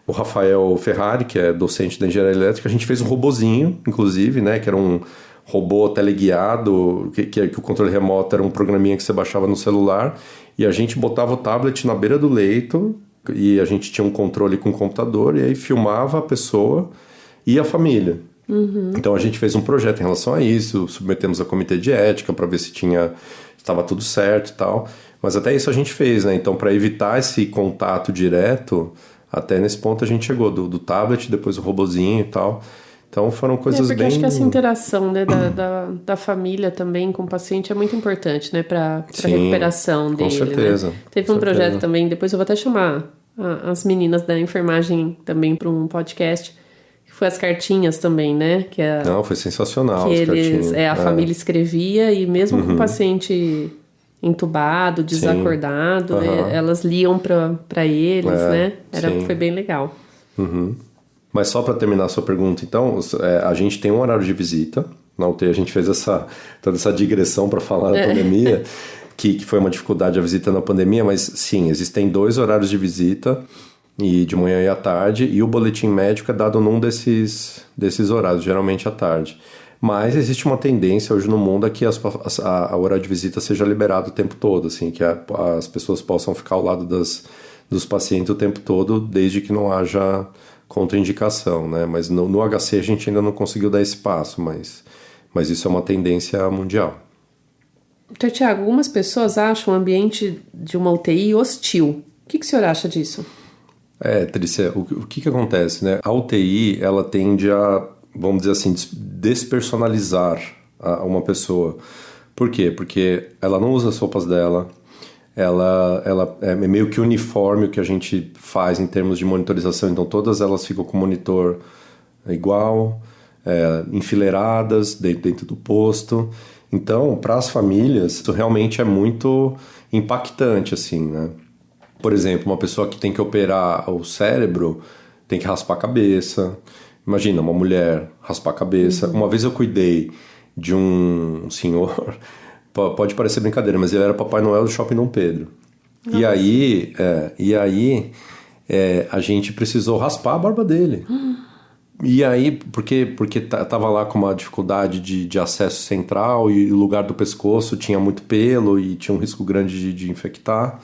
o Rafael Ferrari, que é docente da engenharia elétrica, a gente fez um robozinho, inclusive, né, que era um robô teleguiado, que o controle remoto era um programinha que você baixava no celular, e a gente botava o tablet na beira do leito, e a gente tinha um controle com o computador, e aí filmava a pessoa e a família. Uhum. Então a gente fez um projeto em relação a isso, submetemos a comitê de ética para ver se estava tudo certo e tal, mas até isso a gente fez, né? Então, para evitar esse contato direto, até nesse ponto a gente chegou do tablet, depois o robozinho e tal. Então foram coisas porque bem... acho que essa interação, né, da família também com o paciente é muito importante, né, para a recuperação dele. Com certeza. Né? Teve um projeto também, depois eu vou até chamar as meninas da enfermagem também para um podcast, que foi as cartinhas também, né? Não, foi sensacional que as cartinhas. A família escrevia e mesmo com o paciente entubado, desacordado, né, elas liam para eles, né? Foi bem legal. Uhum. Mas só para terminar a sua pergunta, então, a gente tem um horário de visita. Na UTI a gente fez toda essa digressão para falar da pandemia, que foi uma dificuldade a visita na pandemia, mas sim, existem 2 horários de visita, e de manhã e à tarde, e o boletim médico é dado num desses horários, geralmente à tarde. Mas existe uma tendência hoje no mundo a que a horário de visita seja liberado o tempo todo, assim, que as pessoas possam ficar ao lado dos pacientes o tempo todo, desde que não haja contraindicação, né? Mas no HC a gente ainda não conseguiu dar esse passo, mas isso é uma tendência mundial. Doutor Tiago, algumas pessoas acham o ambiente de uma UTI hostil. O que o senhor acha disso? Trícia, o que acontece, né? A UTI, ela tende a, vamos dizer assim, despersonalizar uma pessoa. Por quê? Porque ela não usa as roupas dela, ela é meio que uniforme o que a gente faz em termos de monitorização, então todas elas ficam com o monitor igual, enfileiradas dentro do posto. Então, para as famílias, isso realmente é muito impactante, assim, né? Por exemplo, uma pessoa que tem que operar o cérebro tem que raspar a cabeça. Imagina, uma mulher raspar a cabeça. Uma vez eu cuidei de um senhor, pode parecer brincadeira, mas ele era Papai Noel do Shopping Dom Pedro. Nossa. E aí a gente precisou raspar a barba dele. E aí, porque tava lá com uma dificuldade de acesso central e o lugar do pescoço tinha muito pelo e tinha um risco grande de infectar.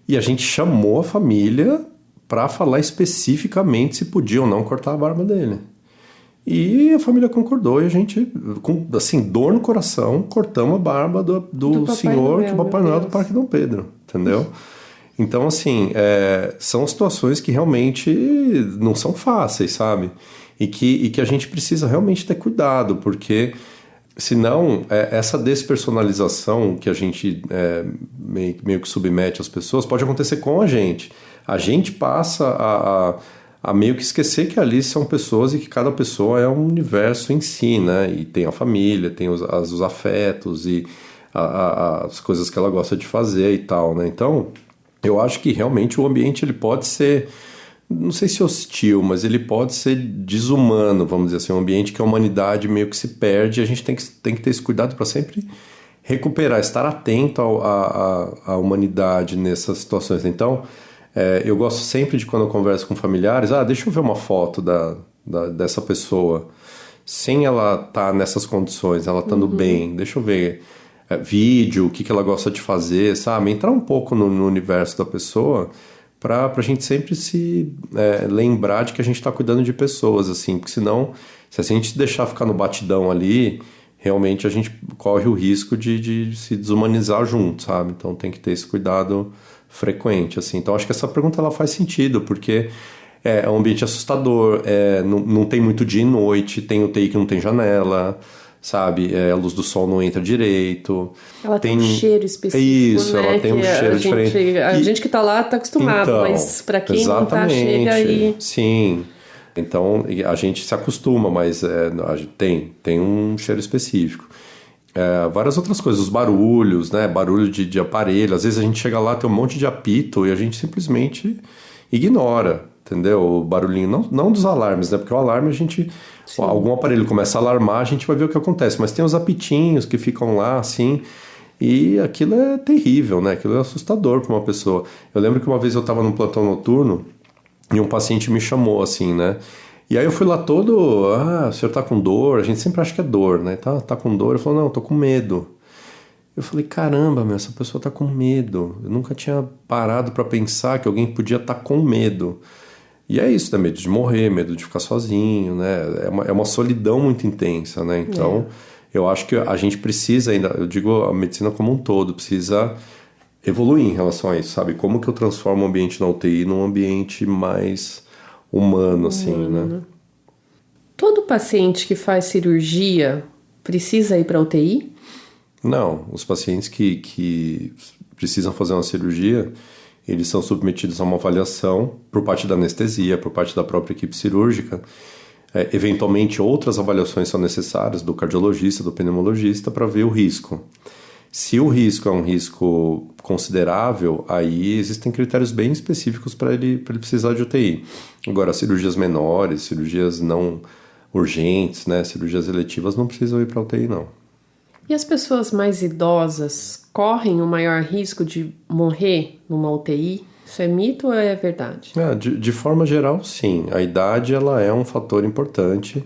E a gente chamou a família para falar especificamente se podia ou não cortar a barba dele. E a família concordou e a gente, com assim, dor no coração, cortamos a barba do senhor do Papai Noel do Parque Dom Pedro, entendeu? Então, assim, são situações que realmente não são fáceis, sabe? E que a gente precisa realmente ter cuidado, porque senão essa despersonalização que a gente meio que submete às pessoas pode acontecer com a gente. A gente passa a meio que esquecer que ali são pessoas e que cada pessoa é um universo em si, né? E tem a família, tem os afetos e as coisas que ela gosta de fazer e tal, né? Então, eu acho que realmente o ambiente ele pode ser, não sei se hostil, mas ele pode ser desumano, vamos dizer assim, um ambiente que a humanidade meio que se perde e a gente tem que ter esse cuidado para sempre recuperar, estar atento à humanidade nessas situações. Então, eu gosto sempre de quando eu converso com familiares, deixa eu ver uma foto dessa pessoa, sem ela estar nessas condições, ela estando bem, deixa eu ver vídeo, o que ela gosta de fazer, sabe? Entrar um pouco no universo da pessoa para a gente sempre se lembrar de que a gente está cuidando de pessoas, assim, porque senão, se a gente deixar ficar no batidão ali, realmente a gente corre o risco de se desumanizar junto, sabe? Então tem que ter esse cuidado frequente, assim. Então acho que essa pergunta ela faz sentido, porque é um ambiente assustador, não tem muito dia e noite, tem UTI que não tem janela, sabe? A luz do sol não entra direito. Ela tem um cheiro específico, isso, né? Ela tem um cheiro diferente. A gente que tá lá tá acostumado, então, mas para quem não tá, chega aí... Sim, então a gente se acostuma, mas tem um cheiro específico. Várias outras coisas, os barulhos, né? Barulho de aparelho. Às vezes a gente chega lá, tem um monte de apito e a gente simplesmente ignora, entendeu? O barulhinho, não dos alarmes, né? Porque o alarme a gente... Sim. Algum aparelho começa a alarmar, a gente vai ver o que acontece. Mas tem os apitinhos que ficam lá, assim... E aquilo é terrível, né? Aquilo é assustador para uma pessoa. Eu lembro que uma vez eu estava num plantão noturno e um paciente me chamou, assim, né? E aí eu fui lá todo... o senhor tá com dor? A gente sempre acha que é dor, né? Tá com dor? Ele falou, não, eu tô com medo. Eu falei, caramba, essa pessoa tá com medo. Eu nunca tinha parado para pensar que alguém podia estar com medo. E é isso, né? Medo de morrer, medo de ficar sozinho, né? É uma solidão muito intensa, né? Então, eu acho que a gente precisa ainda... Eu digo a medicina como um todo, precisa evoluir em relação a isso, sabe? Como que eu transformo o ambiente na UTI num ambiente mais humano, assim, né? Todo paciente que faz cirurgia precisa ir para UTI? Não, os pacientes que precisam fazer uma cirurgia, eles são submetidos a uma avaliação por parte da anestesia, por parte da própria equipe cirúrgica. Eventualmente, outras avaliações são necessárias do cardiologista, do pneumologista, para ver o risco. Se o risco é um risco considerável, aí existem critérios bem específicos para ele precisar de UTI. Agora, cirurgias menores, cirurgias não urgentes, né, cirurgias eletivas, não precisam ir para UTI, não. E as pessoas mais idosas correm o maior risco de morrer numa UTI? Isso é mito ou é verdade? De forma geral, sim. A idade ela é um fator importante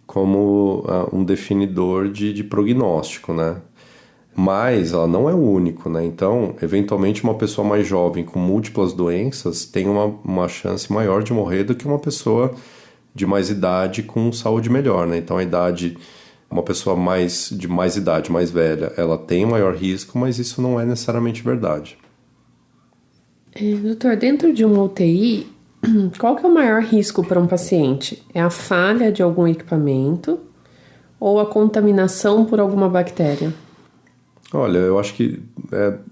como um definidor de prognóstico, né? Mas ela não é o único, né? Então, eventualmente, uma pessoa mais jovem com múltiplas doenças tem uma chance maior de morrer do que uma pessoa de mais idade com saúde melhor, né? Então, a idade uma pessoa de mais idade, mais velha, ela tem maior risco, mas isso não é necessariamente verdade. Doutor, dentro de uma UTI, qual que é o maior risco para um paciente? É a falha de algum equipamento ou a contaminação por alguma bactéria? Olha, eu acho que...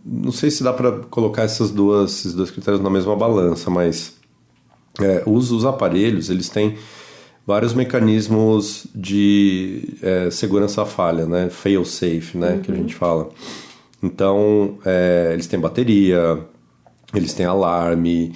não sei se dá para colocar esses dois critérios na mesma balança, mas os aparelhos, eles têm vários mecanismos de segurança à falha, né? Fail-safe, né? Que a gente fala. Então, eles têm bateria, eles têm alarme,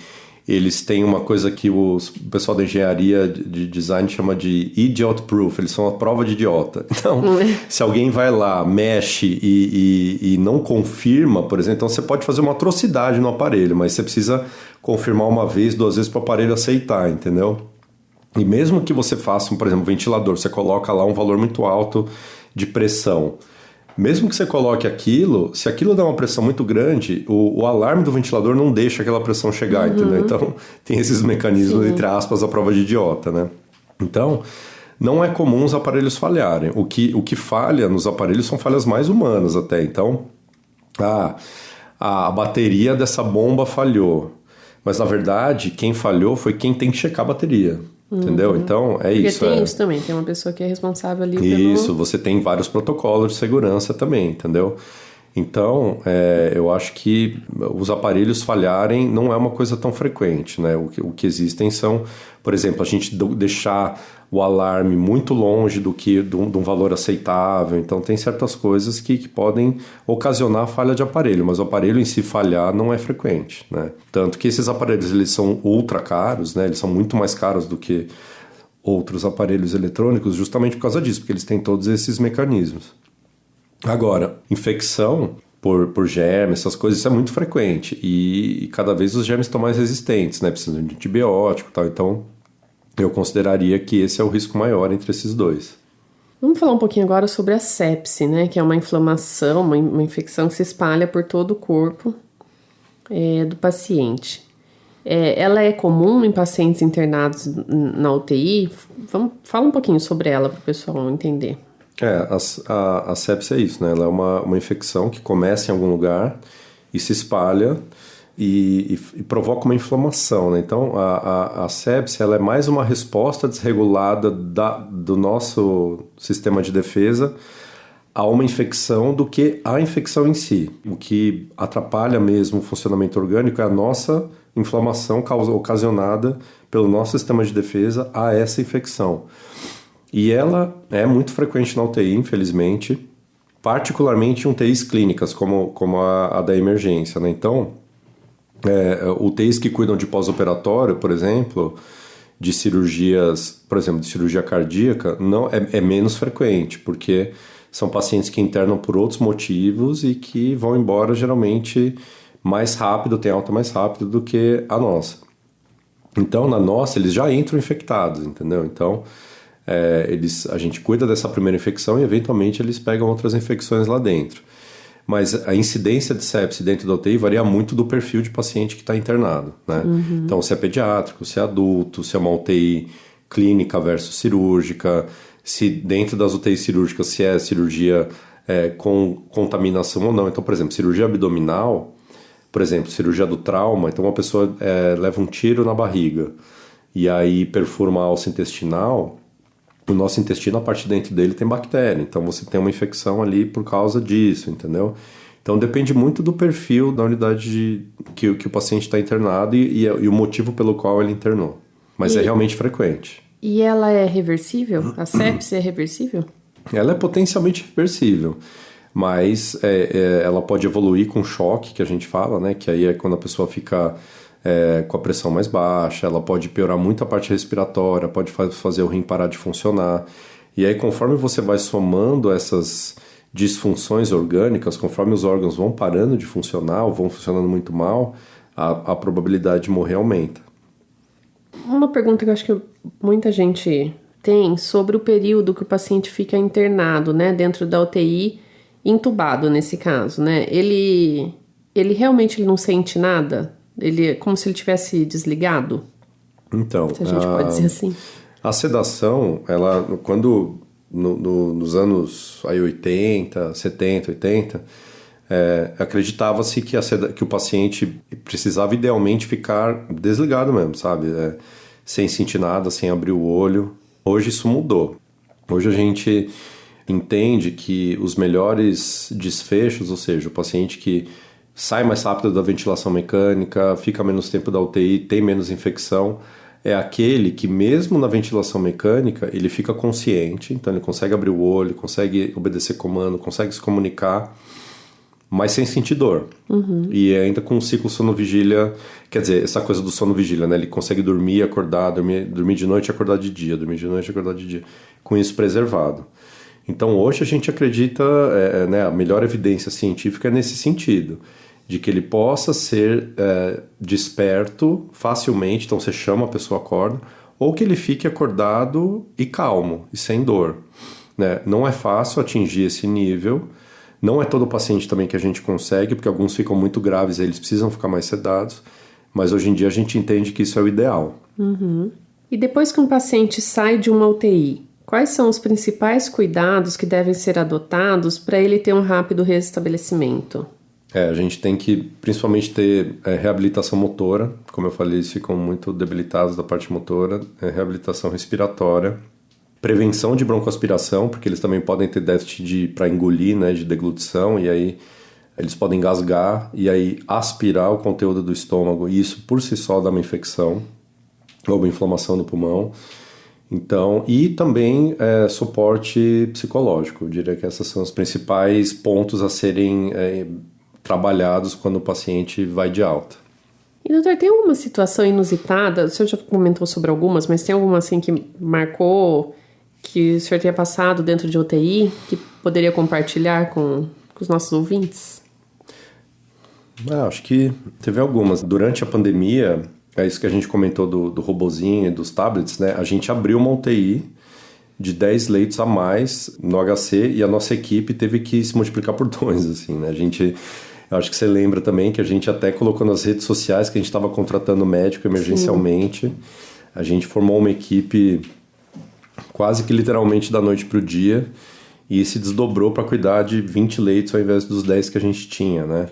eles têm uma coisa que o pessoal da engenharia de design chama de idiot proof, eles são a prova de idiota. Então, se alguém vai lá, mexe e não confirma, por exemplo, então você pode fazer uma atrocidade no aparelho, mas você precisa confirmar uma vez, 2 vezes para o aparelho aceitar, entendeu? E mesmo que você faça, por exemplo, um ventilador, você coloca lá um valor muito alto de pressão. Mesmo que você coloque aquilo, se aquilo dá uma pressão muito grande, o alarme do ventilador não deixa aquela pressão chegar, entendeu? Então, tem esses mecanismos, entre aspas, a prova de idiota, né? Então, não é comum os aparelhos falharem. O que falha nos aparelhos são falhas mais humanas até. Então, a bateria dessa bomba falhou. Mas, na verdade, quem falhou foi quem tem que checar a bateria. Entendeu? Então, isso. Porque tem isso também, tem uma pessoa que é responsável ali Isso, você tem vários protocolos de segurança também, entendeu? Então, eu acho que os aparelhos falharem não é uma coisa tão frequente, né? O que existem são, por exemplo, a gente deixar o alarme muito longe de um valor aceitável. Então, tem certas coisas que podem ocasionar falha de aparelho, mas o aparelho em si falhar não é frequente, né? Tanto que esses aparelhos, eles são ultra caros, né? Eles são muito mais caros do que outros aparelhos eletrônicos justamente por causa disso, porque eles têm todos esses mecanismos. Agora, infecção por germes, essas coisas, isso é muito frequente e cada vez os germes estão mais resistentes, né? Precisam de antibiótico e tal, então eu consideraria que esse é o risco maior entre esses dois. Vamos falar um pouquinho agora sobre a sepse, né? Que é uma inflamação, uma infecção que se espalha por todo o corpo do paciente. Ela é comum em pacientes internados na UTI? Fala um pouquinho sobre ela para o pessoal entender. A sepse é isso, né? Ela é uma infecção que começa em algum lugar e se espalha e provoca uma inflamação, né? Então, a sepse ela é mais uma resposta desregulada do nosso sistema de defesa a uma infecção do que a infecção em si. O que atrapalha mesmo o funcionamento orgânico é a nossa inflamação ocasionada pelo nosso sistema de defesa a essa infecção. E ela é muito frequente na UTI, infelizmente, particularmente em UTIs clínicas, como a da emergência, né? Então, UTIs que cuidam de pós-operatório, por exemplo, de cirurgias, por exemplo, de cirurgia cardíaca, não é menos frequente, porque são pacientes que internam por outros motivos e que vão embora geralmente mais rápido, tem alta mais rápido do que a nossa. Então, na nossa, eles já entram infectados, entendeu? Então, a gente cuida dessa primeira infecção e, eventualmente, eles pegam outras infecções lá dentro. Mas a incidência de sepse dentro da UTI varia muito do perfil de paciente que está internado, né? Então, se é pediátrico, se é adulto, se é uma UTI clínica versus cirúrgica, se dentro das UTIs cirúrgicas, se é cirurgia com contaminação ou não. Então, por exemplo, cirurgia abdominal, por exemplo, cirurgia do trauma, então uma pessoa leva um tiro na barriga e aí perfura uma alça intestinal, o nosso intestino, a parte de dentro dele tem bactéria, então você tem uma infecção ali por causa disso, entendeu? Então depende muito do perfil da unidade que o paciente está internado e o motivo pelo qual ele internou, mas é realmente frequente. E ela é reversível? A sepse é reversível? Ela é potencialmente reversível, mas ela pode evoluir com choque, que a gente fala, né? Que aí é quando a pessoa fica com a pressão mais baixa, ela pode piorar muito a parte respiratória, pode fazer o rim parar de funcionar. E aí, conforme você vai somando essas disfunções orgânicas, conforme os órgãos vão parando de funcionar ou vão funcionando muito mal, a probabilidade de morrer aumenta. Uma pergunta que eu acho que muita gente tem sobre o período que o paciente fica internado, né, dentro da UTI, entubado nesse caso, né? Ele realmente não sente nada? Ele é como se ele tivesse desligado? Então, se a gente pode dizer assim. A sedação, ela, quando nos anos aí 80, 70, 80, acreditava-se que o paciente precisava idealmente ficar desligado mesmo, sabe? Sem sentir nada, sem abrir o olho. Hoje isso mudou. Hoje a gente entende que os melhores desfechos, ou seja, o paciente que sai mais rápido da ventilação mecânica, fica menos tempo da UTI, tem menos infecção, é aquele que mesmo na ventilação mecânica ele fica consciente, então ele consegue abrir o olho, consegue obedecer comando, consegue se comunicar, mas sem sentir dor. E ainda com um ciclo sono-vigília, quer dizer, essa coisa do sono-vigília, né? Ele consegue dormir, acordar, dormir de noite e acordar de dia, dormir de noite e acordar de dia, com isso preservado. Então hoje a gente acredita, né, a melhor evidência científica é nesse sentido, de que ele possa ser desperto facilmente, então você chama, a pessoa acorda, ou que ele fique acordado e calmo, e sem dor. Né? Não é fácil atingir esse nível, não é todo paciente também que a gente consegue, porque alguns ficam muito graves e eles precisam ficar mais sedados, mas hoje em dia a gente entende que isso é o ideal. E depois que um paciente sai de uma UTI, quais são os principais cuidados que devem ser adotados para ele ter um rápido restabelecimento? A gente tem que principalmente ter reabilitação motora, como eu falei, eles ficam muito debilitados da parte motora, reabilitação respiratória, prevenção de broncoaspiração, porque eles também podem ter déficit para engolir, né, de deglutição, e aí eles podem engasgar e aí aspirar o conteúdo do estômago, e isso por si só dá uma infecção ou uma inflamação no pulmão. Então, e também suporte psicológico, eu diria que esses são os principais pontos a serem trabalhados quando o paciente vai de alta. E doutor, tem alguma situação inusitada? O senhor já comentou sobre algumas, mas tem alguma assim que marcou, que o senhor tenha passado dentro de UTI, que poderia compartilhar com os nossos ouvintes? Acho que teve algumas. Durante a pandemia, é isso que a gente comentou do robozinho e dos tablets, né? A gente abriu uma UTI de 10 leitos a mais no HC e a nossa equipe teve que se multiplicar por 2, assim, né? Eu acho que você lembra também que a gente até colocou nas redes sociais que a gente estava contratando médico emergencialmente. Sim. A gente formou uma equipe quase que literalmente da noite para o dia e se desdobrou para cuidar de 20 leitos ao invés dos 10 que a gente tinha, né?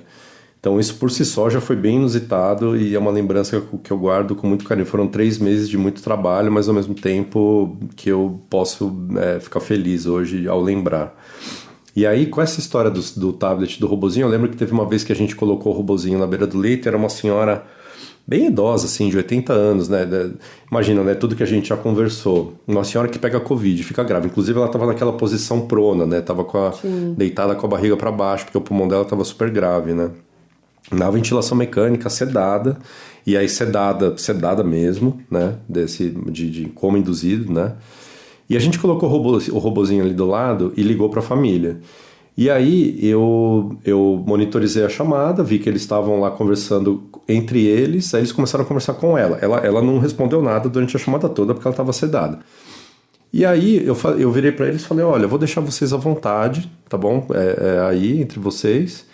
Então isso por si só já foi bem inusitado e é uma lembrança que eu guardo com muito carinho. Foram 3 meses de muito trabalho, mas ao mesmo tempo que eu posso ficar feliz hoje ao lembrar. E aí, com essa história do tablet, do robozinho, eu lembro que teve uma vez que a gente colocou o robozinho na beira do leito, era uma senhora bem idosa, assim, de 80 anos, né? Imagina, né? Tudo que a gente já conversou. Uma senhora que pega Covid, fica grave. Inclusive, ela estava naquela posição prona, né? Tava deitada com a barriga para baixo, porque o pulmão dela estava super grave, né? Na ventilação mecânica, sedada, e aí sedada mesmo, né? De coma induzido, né? E a gente colocou o robozinho ali do lado e ligou para a família. E aí eu monitorizei a chamada, vi que eles estavam lá conversando entre eles, aí eles começaram a conversar com ela. Ela não respondeu nada durante a chamada toda porque ela estava sedada. E aí eu virei para eles e falei, olha, eu vou deixar vocês à vontade, tá bom? Aí entre vocês.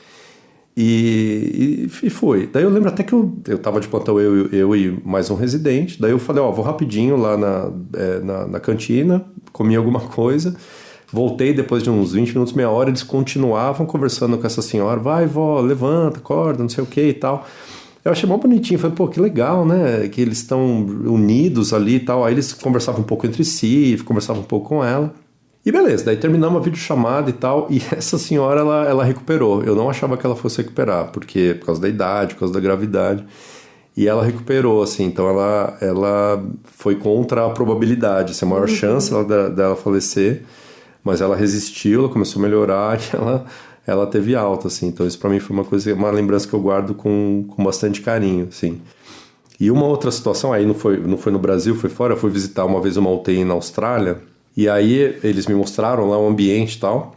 E foi. Daí eu lembro até que eu tava de plantão, eu e mais um residente. Daí eu falei, vou rapidinho lá na cantina, comi alguma coisa. Voltei depois de uns 20 minutos, meia hora, eles continuavam conversando com essa senhora. Vai, vó, levanta, acorda, não sei o que e tal. Eu achei mó bonitinho. Falei, pô, que legal, né? Que eles estão unidos ali e tal. Aí eles conversavam um pouco entre si, conversavam um pouco com ela. E beleza, daí terminamos a videochamada e tal, e essa senhora, ela recuperou. Eu não achava que ela fosse recuperar, por causa da idade, por causa da gravidade. E ela recuperou, assim, então ela foi contra a probabilidade, assim, a maior chance dela falecer, mas ela resistiu, ela começou a melhorar e ela teve alta, assim. Então isso pra mim foi uma lembrança que eu guardo com bastante carinho, assim. E uma outra situação, aí não foi no Brasil, foi fora, eu fui visitar uma vez uma UTI na Austrália. E aí eles me mostraram lá o ambiente e tal.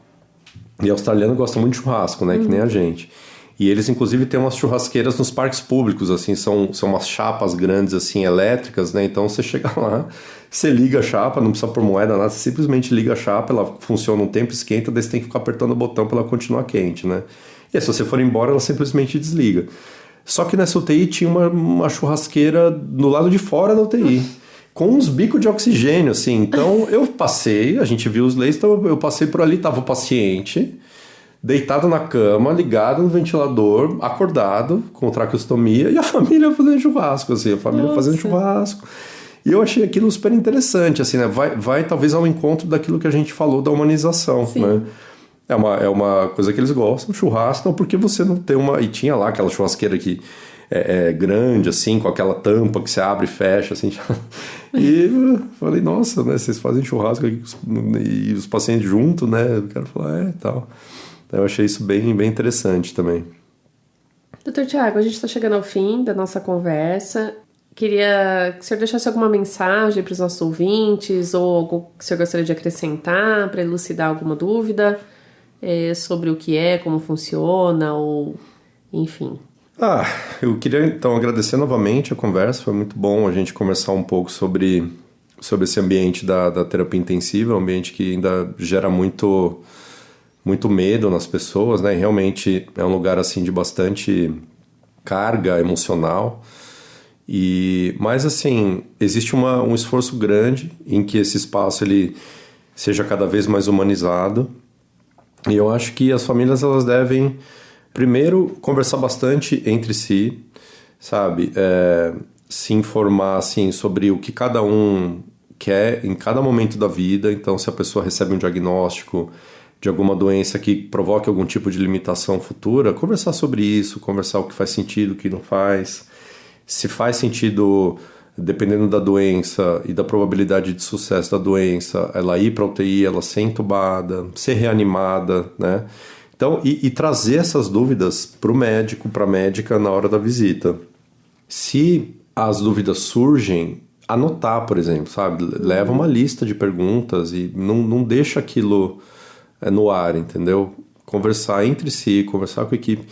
E australiano gosta muito de churrasco, né? Que nem a gente. E eles, inclusive, têm umas churrasqueiras nos parques públicos, assim. São umas chapas grandes, assim, elétricas, né? Então, você chega lá, você liga a chapa, não precisa pôr moeda, nada. Você simplesmente liga a chapa, ela funciona um tempo, esquenta, daí você tem que ficar apertando o botão para ela continuar quente, né? E aí, se você for embora, ela simplesmente desliga. Só que nessa UTI tinha uma churrasqueira do lado de fora da UTI. com uns bicos de oxigênio, assim. Então, eu passei, a gente viu os leitos, então eu passei por ali, tava o paciente deitado na cama, ligado no ventilador, acordado, com traqueostomia, e a família fazendo churrasco, assim, fazendo churrasco. E eu achei aquilo super interessante, assim, né? Vai talvez ao encontro daquilo que a gente falou da humanização, Sim. né? É uma coisa que eles gostam, churrasco, não, porque você não tem uma... E tinha lá aquela churrasqueira que é grande, assim, com aquela tampa que você abre e fecha, assim. E eu falei, nossa, né? Vocês fazem churrasco aqui e os pacientes junto, né? Eu quero falar, tal. Eu achei isso bem, bem interessante também. Doutor Tiago, a gente está chegando ao fim da nossa conversa. Queria que o senhor deixasse alguma mensagem para os nossos ouvintes ou algo que o senhor gostaria de acrescentar para elucidar alguma dúvida sobre o que é, como funciona, ou enfim. Eu queria então agradecer novamente a conversa, foi muito bom a gente conversar um pouco sobre esse ambiente da terapia intensiva, um ambiente que ainda gera muito medo nas pessoas, né? E realmente é um lugar assim de bastante carga emocional. Mas assim, existe um esforço grande em que esse espaço ele seja cada vez mais humanizado. E eu acho que as famílias elas devem primeiro conversar bastante entre si, sabe? Se informar assim sobre o que cada um quer em cada momento da vida. Então, se a pessoa recebe um diagnóstico de alguma doença que provoque algum tipo de limitação futura, conversar sobre isso, conversar o que faz sentido, o que não faz. Se faz sentido, dependendo da doença e da probabilidade de sucesso da doença, ela ir para a UTI, ela ser entubada, ser reanimada, né? Então, e trazer essas dúvidas para o médico, para a médica na hora da visita. Se as dúvidas surgem, anotar, por exemplo, sabe? Leva uma lista de perguntas e não deixa aquilo no ar, entendeu? Conversar entre si, conversar com a equipe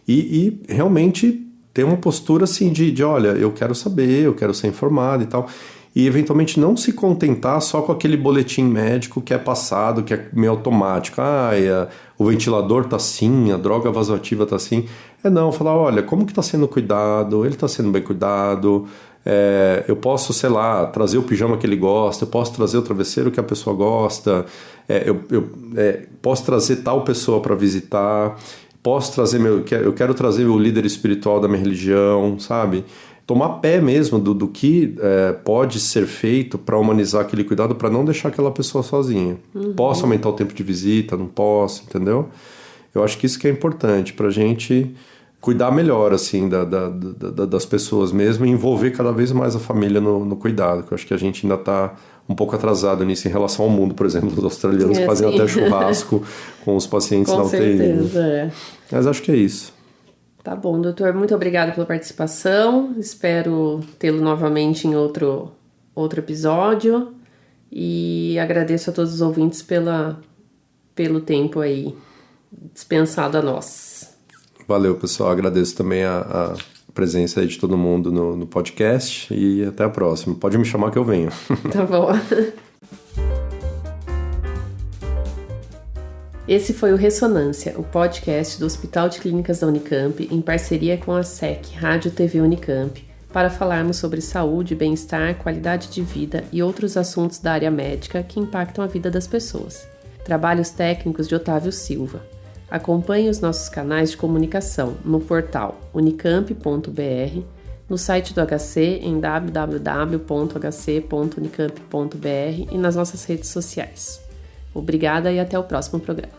e realmente ter uma postura assim de olha, eu quero saber, eu quero ser informado e tal, e eventualmente não se contentar só com aquele boletim médico que é passado, que é meio automático, o ventilador tá assim, a droga vasoativa tá assim, não, falar, olha, como que tá sendo cuidado, ele tá sendo bem cuidado, eu posso, sei lá, trazer o pijama que ele gosta, eu posso trazer o travesseiro que a pessoa gosta, eu posso trazer tal pessoa para visitar, posso trazer eu quero trazer o líder espiritual da minha religião, sabe? Tomar pé mesmo do que pode ser feito para humanizar aquele cuidado, para não deixar aquela pessoa sozinha. Uhum. Posso aumentar o tempo de visita? Não posso, entendeu? Eu acho que isso que é importante para a gente cuidar melhor assim das pessoas mesmo e envolver cada vez mais a família no cuidado, que eu acho que a gente ainda está um pouco atrasado nisso em relação ao mundo, por exemplo, os australianos fazem até churrasco com os pacientes na UTI. Com certeza, Mas acho que é isso. Tá bom, doutor, muito obrigado pela participação, espero tê-lo novamente em outro episódio e agradeço a todos os ouvintes pelo tempo aí dispensado a nós. Valeu, pessoal, agradeço também a presença aí de todo mundo no podcast e até a próxima. Pode me chamar que eu venho. Tá bom. Esse foi o Ressonância, o podcast do Hospital de Clínicas da Unicamp, em parceria com a SEC, Rádio TV Unicamp, para falarmos sobre saúde, bem-estar, qualidade de vida e outros assuntos da área médica que impactam a vida das pessoas. Trabalhos técnicos de Otávio Silva. Acompanhe os nossos canais de comunicação no portal unicamp.br, no site do HC em www.hc.unicamp.br e nas nossas redes sociais. Obrigada e até o próximo programa.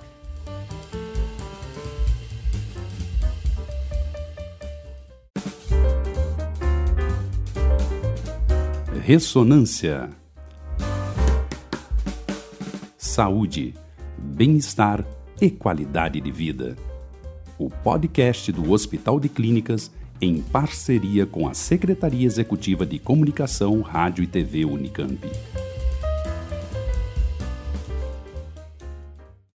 Ressonância. Saúde, bem-estar e qualidade de vida. O podcast do Hospital de Clínicas em parceria com a Secretaria Executiva de Comunicação, Rádio e TV Unicamp.